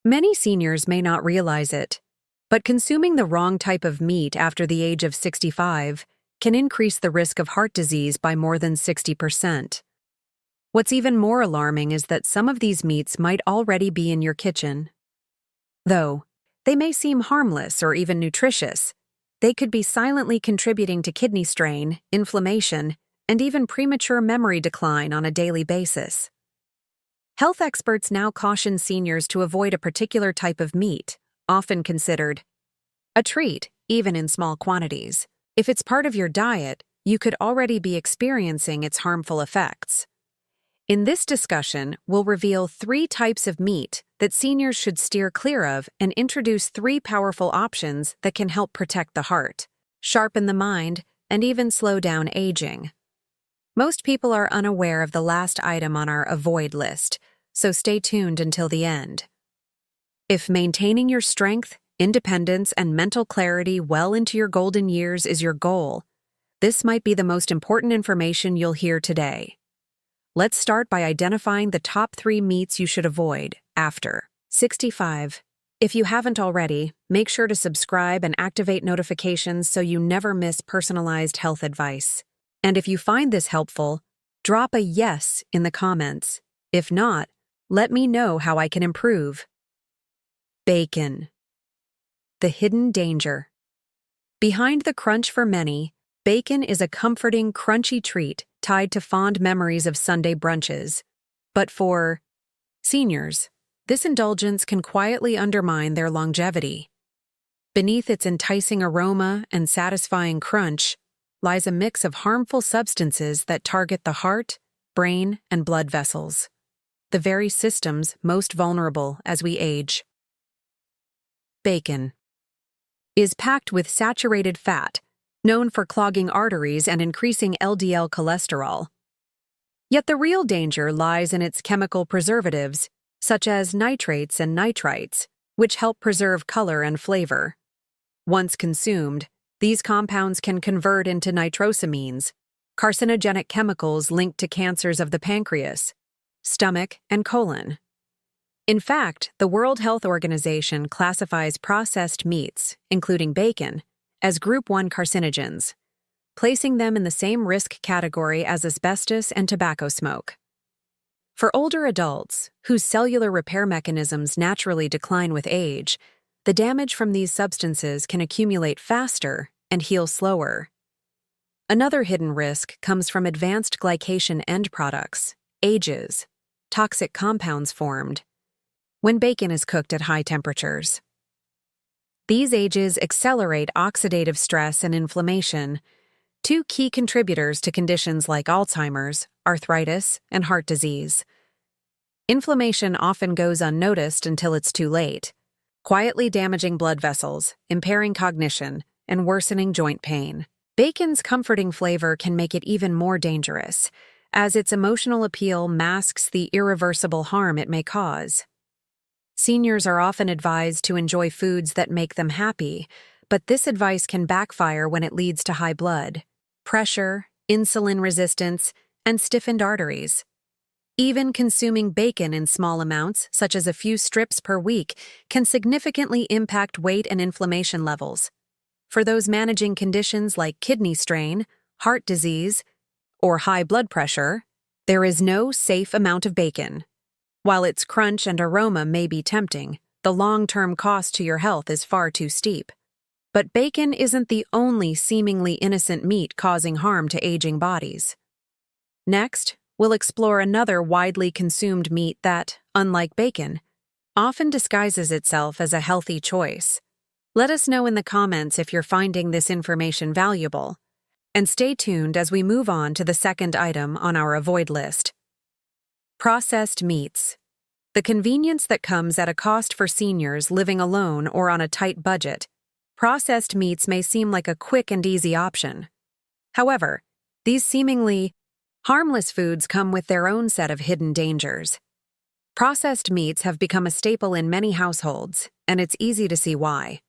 Many seniors may not realize it, but consuming the wrong type of meat after the age of 65 can increase the risk of heart disease by more than 60%. What's even more alarming is that some of these meats might already be in your kitchen. Though they may seem harmless or even nutritious, they could be silently contributing to kidney strain, inflammation, and even premature memory decline on a daily basis. Health experts now caution seniors to avoid a particular type of meat, often considered a treat, even in small quantities. If it's part of your diet, you could already be experiencing its harmful effects. In this discussion, we'll reveal 3 types of meat that seniors should steer clear of and introduce 3 powerful options that can help protect the heart, sharpen the mind, and even slow down aging. Most people are unaware of the last item on our avoid list, so stay tuned until the end. If maintaining your strength, independence, and mental clarity well into your golden years is your goal, this might be the most important information you'll hear today. Let's start by identifying the top 3 meats you should avoid after 65. If you haven't already, make sure to subscribe and activate notifications so you never miss personalized health advice. And if you find this helpful, drop a yes in the comments. If not, let me know how I can improve. Bacon. The hidden danger. Behind the crunch for many, bacon is a comforting, crunchy treat tied to fond memories of Sunday brunches. But for seniors, this indulgence can quietly undermine their longevity. Beneath its enticing aroma and satisfying crunch lies a mix of harmful substances that target the heart, brain, and blood vessels, the very systems most vulnerable as we age. Bacon is packed with saturated fat, known for clogging arteries and increasing LDL cholesterol. Yet the real danger lies in its chemical preservatives, such as nitrates and nitrites, which help preserve color and flavor. Once consumed, these compounds can convert into nitrosamines, carcinogenic chemicals linked to cancers of the pancreas, stomach, and colon. In fact, the World Health Organization classifies processed meats, including bacon, as Group 1 carcinogens, placing them in the same risk category as asbestos and tobacco smoke. For older adults, whose cellular repair mechanisms naturally decline with age, the damage from these substances can accumulate faster and heal slower. Another hidden risk comes from advanced glycation end products, AGEs, toxic compounds formed when bacon is cooked at high temperatures. These AGEs accelerate oxidative stress and inflammation, 2 key contributors to conditions like Alzheimer's, arthritis, and heart disease. Inflammation often goes unnoticed until it's too late, quietly damaging blood vessels, impairing cognition, and worsening joint pain. Bacon's comforting flavor can make it even more dangerous, as its emotional appeal masks the irreversible harm it may cause. Seniors are often advised to enjoy foods that make them happy, but this advice can backfire when it leads to high blood pressure, insulin resistance, and stiffened arteries. Even consuming bacon in small amounts, such as a few strips per week, can significantly impact weight and inflammation levels. For those managing conditions like kidney strain, heart disease, or high blood pressure, there is no safe amount of bacon. While its crunch and aroma may be tempting, the long-term cost to your health is far too steep. But bacon isn't the only seemingly innocent meat causing harm to aging bodies. Next, we'll explore another widely consumed meat that, unlike bacon, often disguises itself as a healthy choice. Let us know in the comments if you're finding this information valuable. And stay tuned as we move on to the second item on our avoid list. Processed meats. The convenience that comes at a cost for seniors living alone or on a tight budget. Processed meats may seem like a quick and easy option. However, these seemingly harmless foods come with their own set of hidden dangers. Processed meats have become a staple in many households, and it's easy to see why.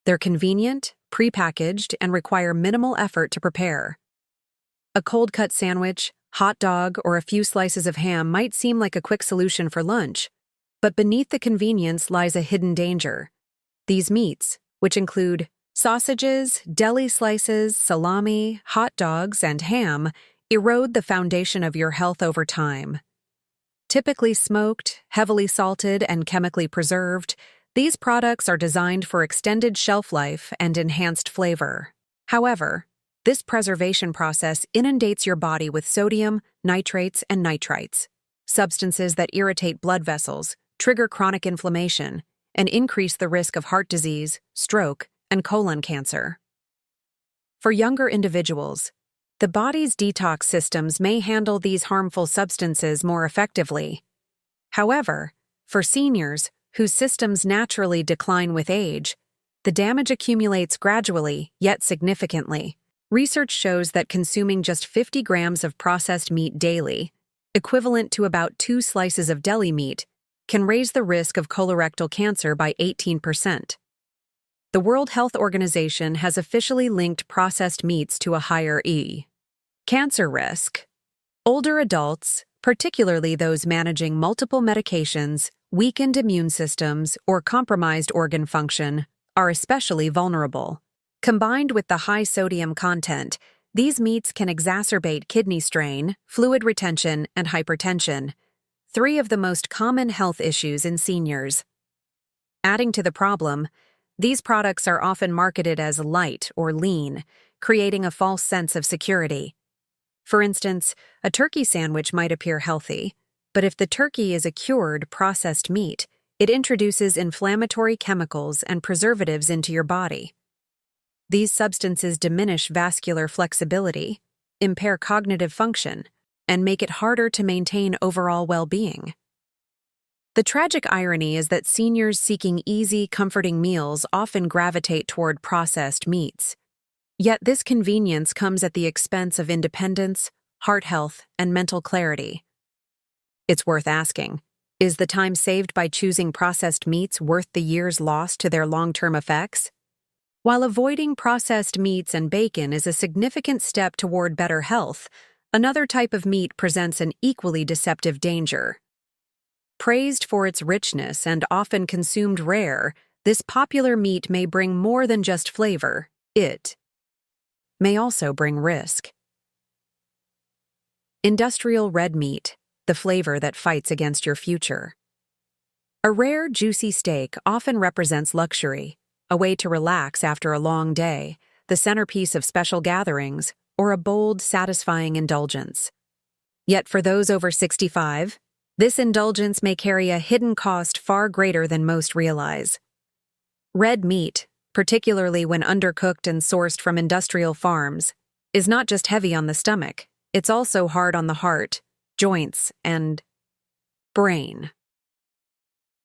They're convenient, prepackaged, and require minimal effort to prepare. A cold-cut sandwich, hot dog, or a few slices of ham might seem like a quick solution for lunch, But beneath the convenience lies a hidden danger. These meats, which include sausages, deli slices, salami, hot dogs, and ham, erode the foundation of your health over time. Typically smoked, heavily salted, and chemically preserved, these products are designed for extended shelf life and enhanced flavor. However, this preservation process inundates your body with sodium, nitrates, and nitrites, substances that irritate blood vessels, trigger chronic inflammation, and increase the risk of heart disease, stroke, and colon cancer. For younger individuals, the body's detox systems may handle these harmful substances more effectively. However, for seniors, whose systems naturally decline with age, the damage accumulates gradually, yet significantly. Research shows that consuming just 50 grams of processed meat daily, equivalent to about 2 slices of deli meat, can raise the risk of colorectal cancer by 18%. The World Health Organization has officially linked processed meats to a higher cancer risk. Older adults, particularly those managing multiple medications, weakened immune systems, or compromised organ function, are especially vulnerable. Combined with the high sodium content, these meats can exacerbate kidney strain, fluid retention, and hypertension, 3 of the most common health issues in seniors. Adding to the problem, these products are often marketed as light or lean, creating a false sense of security. For instance, a turkey sandwich might appear healthy, but if the turkey is a cured, processed meat, it introduces inflammatory chemicals and preservatives into your body. These substances diminish vascular flexibility, impair cognitive function, and make it harder to maintain overall well-being. The tragic irony is that seniors seeking easy, comforting meals often gravitate toward processed meats. Yet this convenience comes at the expense of independence, heart health, and mental clarity. It's worth asking, is the time saved by choosing processed meats worth the years lost to their long-term effects? While avoiding processed meats and bacon is a significant step toward better health, another type of meat presents an equally deceptive danger. Praised for its richness and often consumed rare, this popular meat may bring more than just flavor. It may also bring risk. Industrial red meat, the flavor that fights against your future. A rare, juicy steak often represents luxury, a way to relax after a long day, the centerpiece of special gatherings, or a bold, satisfying indulgence. Yet for those over 65, this indulgence may carry a hidden cost far greater than most realize. Red meat, particularly when undercooked and sourced from industrial farms, is not just heavy on the stomach, it's also hard on the heart, joints, and brain.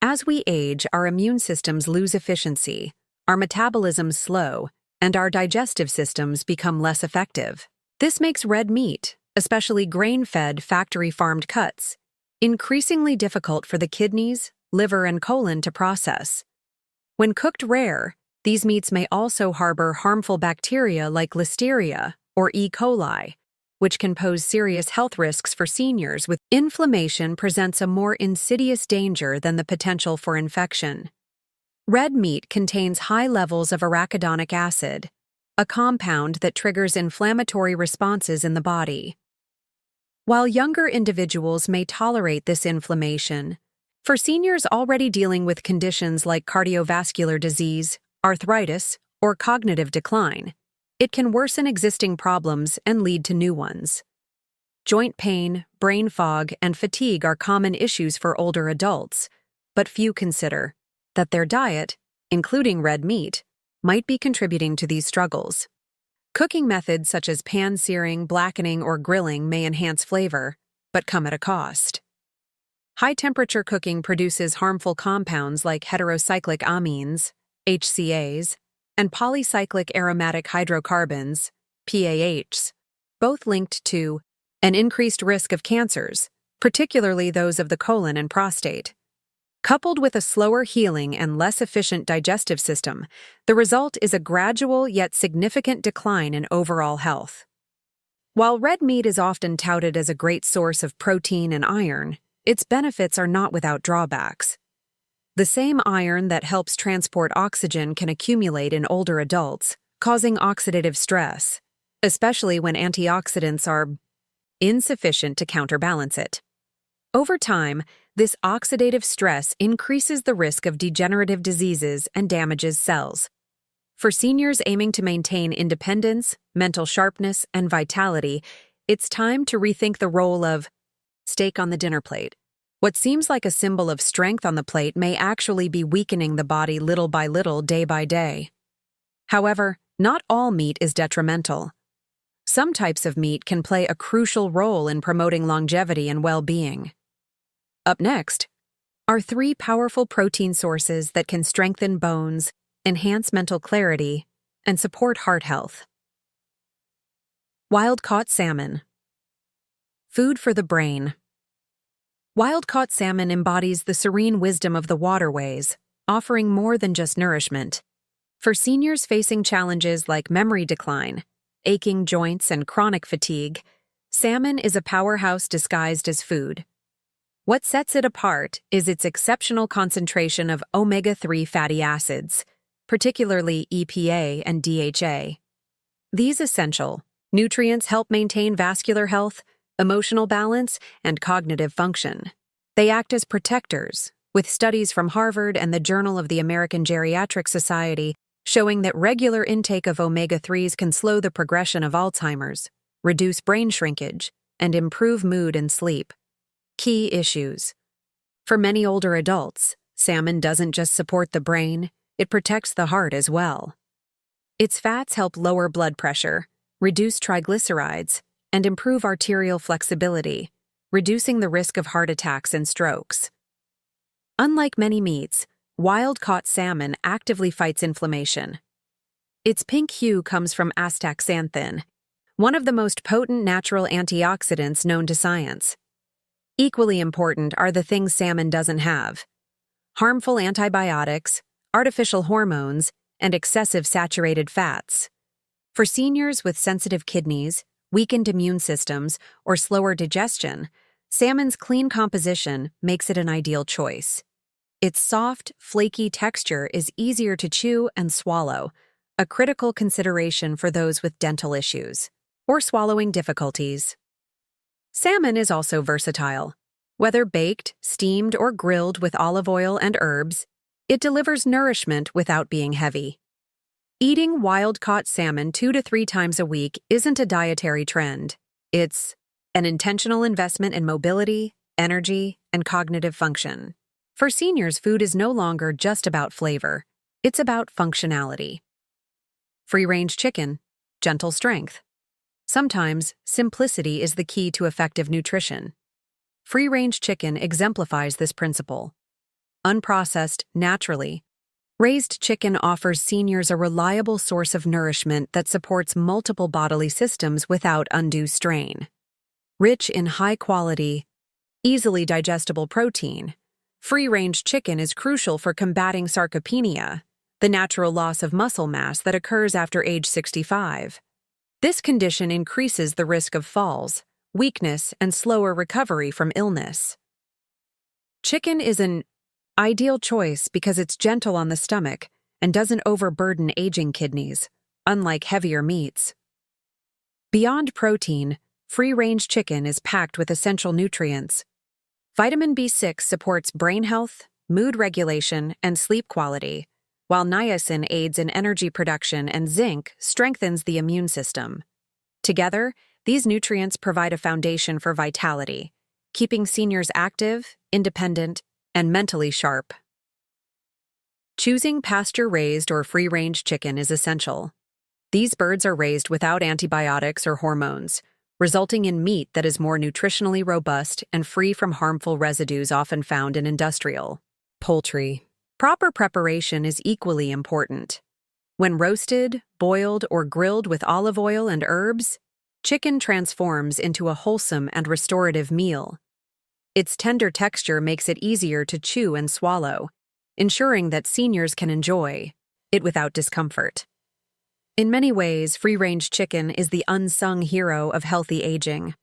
As we age, our immune systems lose efficiency, our metabolisms slow, and our digestive systems become less effective. This makes red meat, especially grain-fed, factory-farmed cuts, increasingly difficult for the kidneys, liver, and colon to process. When cooked rare, these meats may also harbor harmful bacteria like Listeria or E. coli, which can pose serious health risks for seniors. With inflammation presents a more insidious danger than the potential for infection. Red meat contains high levels of arachidonic acid, a compound that triggers inflammatory responses in the body. While younger individuals may tolerate this inflammation, for seniors already dealing with conditions like cardiovascular disease, arthritis, or cognitive decline, it can worsen existing problems and lead to new ones. Joint pain, brain fog, and fatigue are common issues for older adults, but few consider that their diet, including red meat, might be contributing to these struggles. Cooking methods such as pan-searing, blackening, or grilling may enhance flavor, but come at a cost. High-temperature cooking produces harmful compounds like heterocyclic amines, HCAs, and polycyclic aromatic hydrocarbons, PAHs, both linked to an increased risk of cancers, particularly those of the colon and prostate. Coupled with a slower healing and less efficient digestive system, the result is a gradual yet significant decline in overall health. While red meat is often touted as a great source of protein and iron, its benefits are not without drawbacks. The same iron that helps transport oxygen can accumulate in older adults, causing oxidative stress, especially when antioxidants are insufficient to counterbalance it. Over time, this oxidative stress increases the risk of degenerative diseases and damages cells. For seniors aiming to maintain independence, mental sharpness, and vitality, it's time to rethink the role of steak on the dinner plate. What seems like a symbol of strength on the plate may actually be weakening the body little by little, day by day. However, not all meat is detrimental. Some types of meat can play a crucial role in promoting longevity and well-being. Up next are 3 powerful protein sources that can strengthen bones, enhance mental clarity, and support heart health. Wild-caught salmon. Food for the brain. Wild-caught salmon embodies the serene wisdom of the waterways, offering more than just nourishment. For seniors facing challenges like memory decline, aching joints, and chronic fatigue, salmon is a powerhouse disguised as food. What sets it apart is its exceptional concentration of omega-3 fatty acids, particularly EPA and DHA. These essential nutrients help maintain vascular health, emotional balance, and cognitive function. They act as protectors, with studies from Harvard and the Journal of the American Geriatric Society showing that regular intake of omega-3s can slow the progression of Alzheimer's, reduce brain shrinkage, and improve mood and sleep. Key issues. For many older adults, salmon doesn't just support the brain, it protects the heart as well. Its fats help lower blood pressure, reduce triglycerides, and improve arterial flexibility, reducing the risk of heart attacks and strokes. Unlike many meats, wild-caught salmon actively fights inflammation. Its pink hue comes from astaxanthin, one of the most potent natural antioxidants known to science. Equally important are the things salmon doesn't have: harmful antibiotics, artificial hormones, and excessive saturated fats. For seniors with sensitive kidneys, weakened immune systems, or slower digestion, salmon's clean composition makes it an ideal choice. Its soft, flaky texture is easier to chew and swallow, a critical consideration for those with dental issues or swallowing difficulties. Salmon is also versatile. Whether baked, steamed, or grilled with olive oil and herbs, it delivers nourishment without being heavy. Eating wild-caught salmon 2 to 3 times a week isn't a dietary trend. It's an intentional investment in mobility, energy, and cognitive function. For seniors, food is no longer just about flavor. It's about functionality. Free-range chicken, gentle strength. Sometimes, simplicity is the key to effective nutrition. Free-range chicken exemplifies this principle. Unprocessed, naturally, raised chicken offers seniors a reliable source of nourishment that supports multiple bodily systems without undue strain. Rich in high-quality, easily digestible protein, free-range chicken is crucial for combating sarcopenia, the natural loss of muscle mass that occurs after age 65. This condition increases the risk of falls, weakness, and slower recovery from illness. Chicken is an ideal choice because it's gentle on the stomach and doesn't overburden aging kidneys, unlike heavier meats. Beyond protein, free-range chicken is packed with essential nutrients. Vitamin B6 supports brain health, mood regulation, and sleep quality, while niacin aids in energy production and zinc strengthens the immune system. Together, these nutrients provide a foundation for vitality, keeping seniors active, independent, and mentally sharp. Choosing pasture-raised or free-range chicken is essential. These birds are raised without antibiotics or hormones, resulting in meat that is more nutritionally robust and free from harmful residues often found in industrial poultry. Proper preparation is equally important. When roasted, boiled, or grilled with olive oil and herbs, chicken transforms into a wholesome and restorative meal. Its tender texture makes it easier to chew and swallow, ensuring that seniors can enjoy it without discomfort. In many ways, free-range chicken is the unsung hero of healthy aging.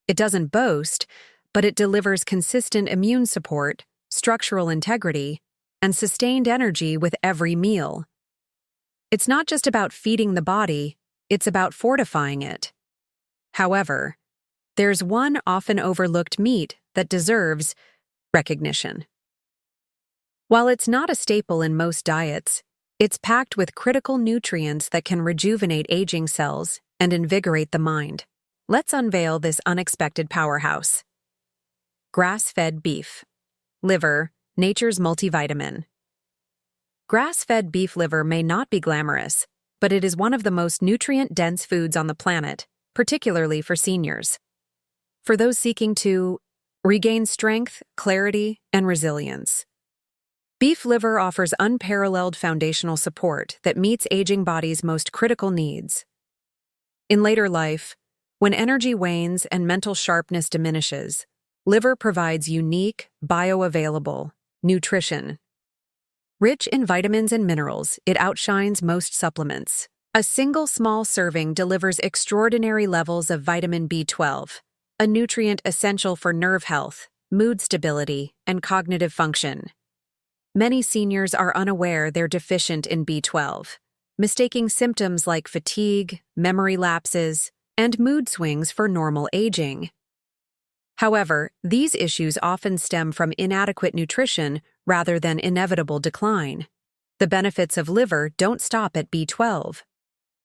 It doesn't boast, but it delivers consistent immune support, structural integrity, and sustained energy with every meal. It's not just about feeding the body, it's about fortifying it. However, there's one often overlooked meat that deserves recognition. While it's not a staple in most diets, it's packed with critical nutrients that can rejuvenate aging cells and invigorate the mind. Let's unveil this unexpected powerhouse. Grass-fed beef. Liver, nature's multivitamin. Grass-fed beef liver may not be glamorous, but it is one of the most nutrient-dense foods on the planet, particularly for seniors. For those seeking to regain strength, clarity, and resilience. Beef liver offers unparalleled foundational support that meets aging body's most critical needs. In later life, when energy wanes and mental sharpness diminishes, liver provides unique, bioavailable nutrition. Rich in vitamins and minerals, it outshines most supplements. A single small serving delivers extraordinary levels of vitamin B12, a nutrient essential for nerve health, mood stability, and cognitive function. Many seniors are unaware they're deficient in B12, mistaking symptoms like fatigue, memory lapses, and mood swings for normal aging. However, these issues often stem from inadequate nutrition rather than inevitable decline. The benefits of liver don't stop at B12.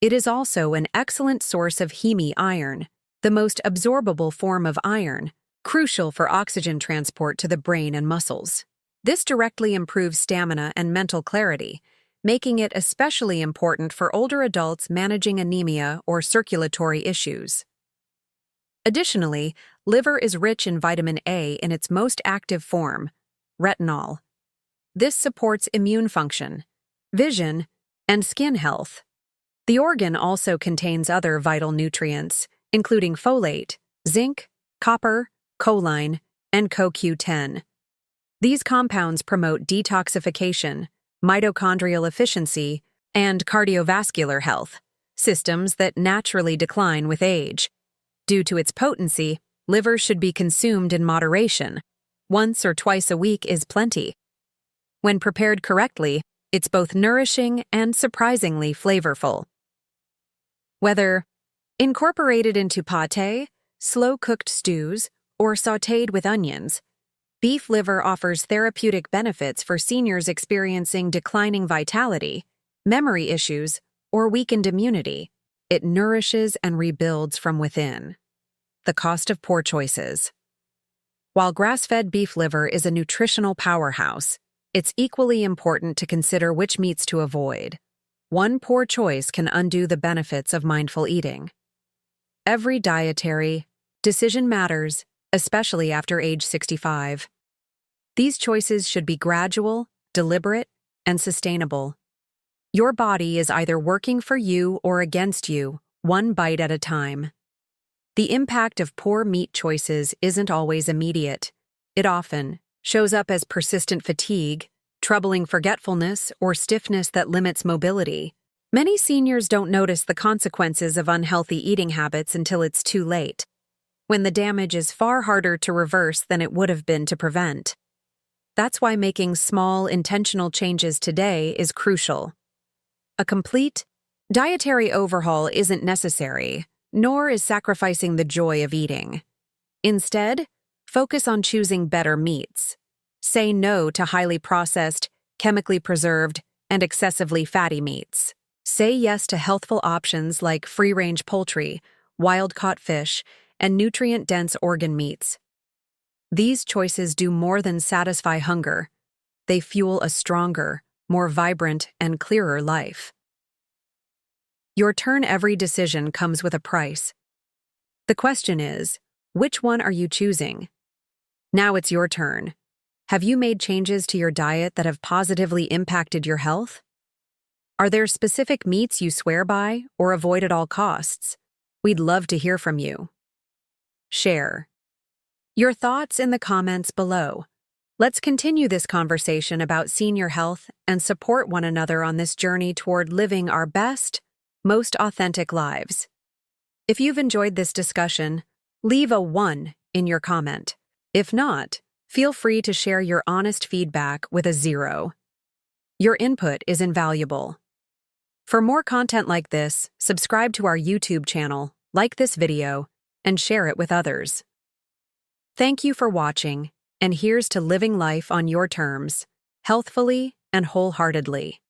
It is also an excellent source of heme iron, the most absorbable form of iron, crucial for oxygen transport to the brain and muscles. This directly improves stamina and mental clarity, making it especially important for older adults managing anemia or circulatory issues. Additionally, liver is rich in vitamin A in its most active form, retinol. This supports immune function, vision, and skin health. The organ also contains other vital nutrients, including folate, zinc, copper, choline, and CoQ10. These compounds promote detoxification, mitochondrial efficiency, and cardiovascular health, systems that naturally decline with age. Due to its potency, liver should be consumed in moderation. Once or twice a week is plenty. When prepared correctly, it's both nourishing and surprisingly flavorful. Whether incorporated into pâté, slow-cooked stews, or sautéed with onions, beef liver offers therapeutic benefits for seniors experiencing declining vitality, memory issues, or weakened immunity. It nourishes and rebuilds from within. The cost of poor choices. While grass-fed beef liver is a nutritional powerhouse, it's equally important to consider which meats to avoid. One poor choice can undo the benefits of mindful eating. Every dietary decision matters, especially after age 65. These choices should be gradual, deliberate, and sustainable. Your body is either working for you or against you, one bite at a time. The impact of poor meat choices isn't always immediate. It often shows up as persistent fatigue, troubling forgetfulness, or stiffness that limits mobility. Many seniors don't notice the consequences of unhealthy eating habits until it's too late, when the damage is far harder to reverse than it would have been to prevent. That's why making small, intentional changes today is crucial. A complete dietary overhaul isn't necessary, nor is sacrificing the joy of eating. Instead, focus on choosing better meats. Say no to highly processed, chemically preserved, and excessively fatty meats. Say yes to healthful options like free-range poultry, wild-caught fish, and nutrient-dense organ meats. These choices do more than satisfy hunger. They fuel a stronger, more vibrant, and clearer life. Your turn. Every decision comes with a price. The question is, which one are you choosing? Now it's your turn. Have you made changes to your diet that have positively impacted your health? Are there specific meats you swear by or avoid at all costs? We'd love to hear from you. Share your thoughts in the comments below. Let's continue this conversation about senior health and support one another on this journey toward living our best, most authentic lives. If you've enjoyed this discussion, leave a 1 in your comment. If not, feel free to share your honest feedback with a 0. Your input is invaluable. For more content like this, subscribe to our YouTube channel, like this video, and share it with others. Thank you for watching, and here's to living life on your terms, healthfully and wholeheartedly.